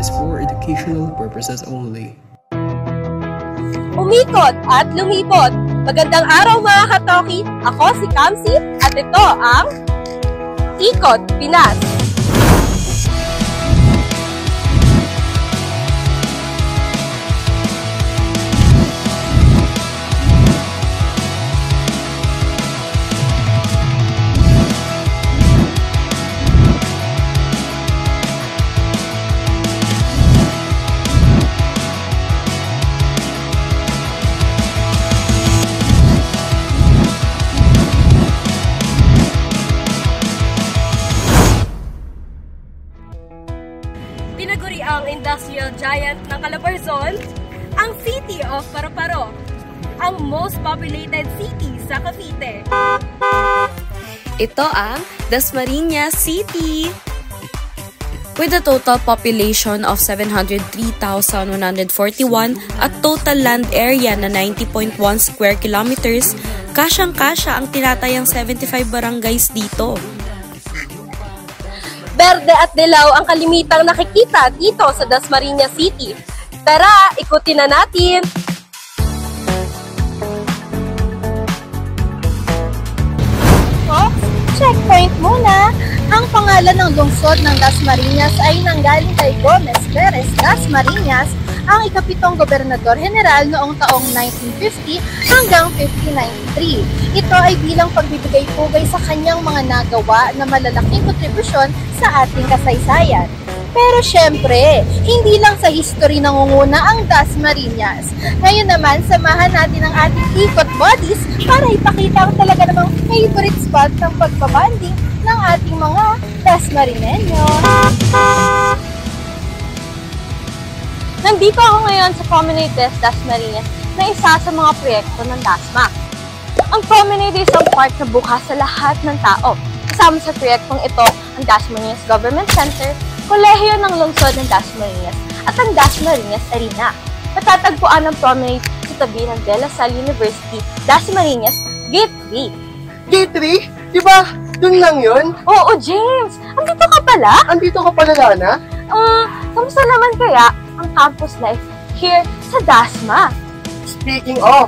is for educational purposes only. Umikot at lumipot. Magandang araw mga katoki. Ako si Kamsi at ito ang Ikot Pinas. Pinaguri ang industrial giant ng Calabarzon, ang City of Paro-Paro, ang most populated city sa Cavite. Ito ang Dasmariñas City. With a total population of 703,141 at total land area na 90.1 square kilometers, kasyang-kasya ang tinatayang 75 barangays dito. Berde at dilaw ang kalimitang nakikita dito sa Dasmariñas City. Tara, ikutin na natin! Folks, checkpoint muna! Ang pangalan ng lungsod ng Dasmariñas ay nanggaling kay Gomez Perez Dasmariñas, ang ikapitong gobernador general noong taong 1950 hanggang 1593. Ito ay bilang pagbibigay-pugay sa kanyang mga nagawa na malalaking kontribusyon sa ating kasaysayan. Pero syempre, hindi lang sa history nangunguna ang Dasmariñas. Ngayon naman, samahan natin ang ating ikot bodies para ipakita ang talaga namang favorite spot ng pagbabanding ng ating mga Dasmariñeños. Nandito ako ngayon sa Promenade des Dasmariñas na isa sa mga proyekto ng DASMA. Ang Promenade ay isang park na bukas sa lahat ng tao. Kasama sa proyektong ito ang Dasmariñas Government Center, kolehiyo ng lungsod ng Dasmariñas at ang Dasmariñas Arena. Matatagpuan ang Promenade sa tabi ng De La Salle University, Dasmariñas, Gate 3. Gate 3? Diba? Doon lang yun? Oo, James! Andito ka pala? Andito ka pala, Lana? Kamusta naman kaya ang campus life here sa DASMA? Speaking of,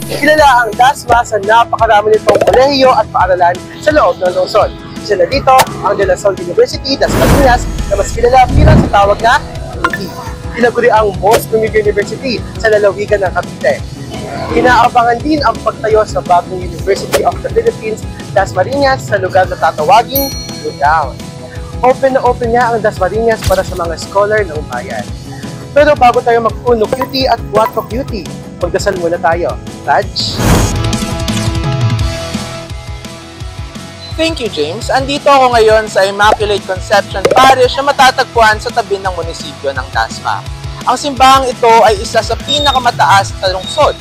kilala ang DASMA sa napakarami nitong kolehiyo at paaralan sa loob ng lungsod. Isa na dito ang De La Salle University, Dasmariñas, na mas kilala bilang sa tawag na UP. Tinaguri ang most premier university sa lalawigan ng Cavite. Inaabangan din ang pagtayo sa bagong University of the Philippines, Dasmariñas, sa lugar na tatawaging Budaon. Open na open nga ang Dasmariñas para sa mga scholar ng bayan. Pero bago tayo mag-uno cutie at 4 cutie, magdasal muna tayo. Raj? Thank you, James. Andito ako ngayon sa Immaculate Conception Parish na matatagpuan sa tabi ng munisipyo ng DASMA. Ang simbahang ito ay isa sa pinakamataas na lungsod.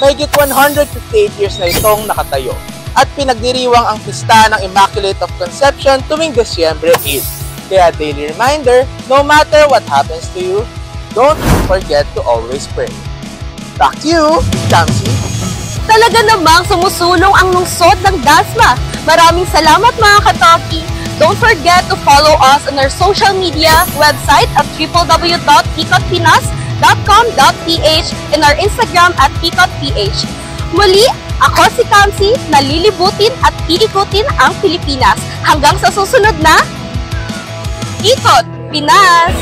Mahigit 158 years na itong nakatayo. At pinagdiriwang ang pista ng Immaculate of Conception tuwing Desyembre 8. Kaya daily reminder, no matter what happens to you, don't forget to always pray. Back to you, Kamsi. Talaga namang sumusulong ang lungsod ng DASMA. Maraming salamat mga katoki. Don't forget to follow us on our social media website at www.ikotpinas.com.ph and our Instagram at ikotph. Muli, ako si Kamsi, nalilibutin at iikutin ang Pilipinas. Hanggang sa susunod na Ikot Pinas!